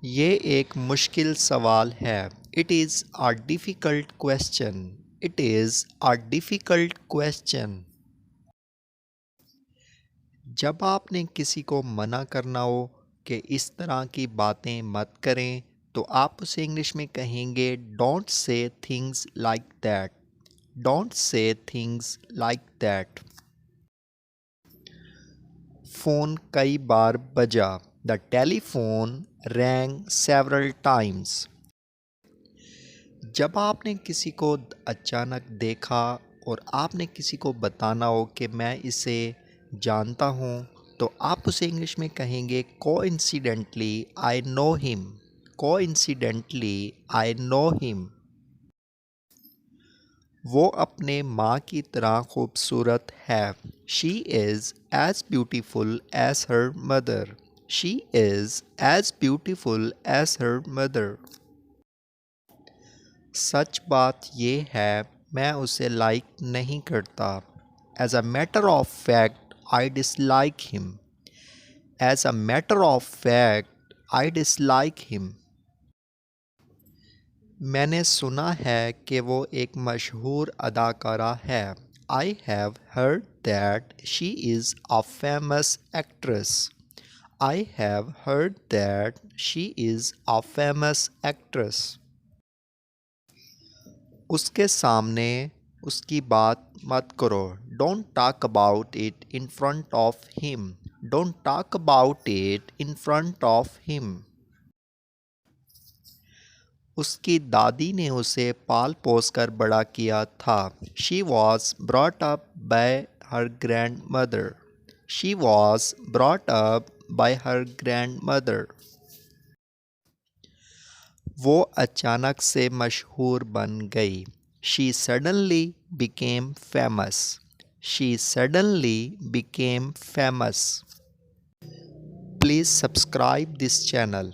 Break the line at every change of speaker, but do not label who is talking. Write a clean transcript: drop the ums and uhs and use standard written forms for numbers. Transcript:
ये एक मुश्किल सवाल है। It is a difficult question. It is a difficult question. जब आपने किसी को मना करना हो कि इस तरह की बातें मत करें, तो आप उसे इंग्लिश में कहेंगे don't say things like that. Don't say things like that. Phone कई बार बजा। The telephone wrong several times. जब आपने किसी को अचानक देखा और आपने किसी को बताना हो कि मैं इसे जानता हूँ, तो आप उसे इंग्लिश में कहेंगे coincidentally I know him. Coincidentally I know him. वो अपने माँ की तरह खूबसूरत है। She is as beautiful as her mother. She is as beautiful as her mother. सच बात ये है, मैं उसे लाइक नहीं करता। As a matter of fact I dislike him. As a matter of fact I dislike him. मैंने सुना है कि वो एक मशहूर अदाकारा है। I have heard that she is a famous actress. I have heard that she is a famous actress. उसके सामने उसकी बात मत करो। Don't talk about it in front of him. Don't talk about it in front of him. उसकी दादी ने उसे पाल पोस कर बड़ा किया था। She was brought up by her grand mother. She was brought up by her grand mother. वो अचानक से मशहूर बन गई। She suddenly became famous. She suddenly became famous. Please subscribe this channel.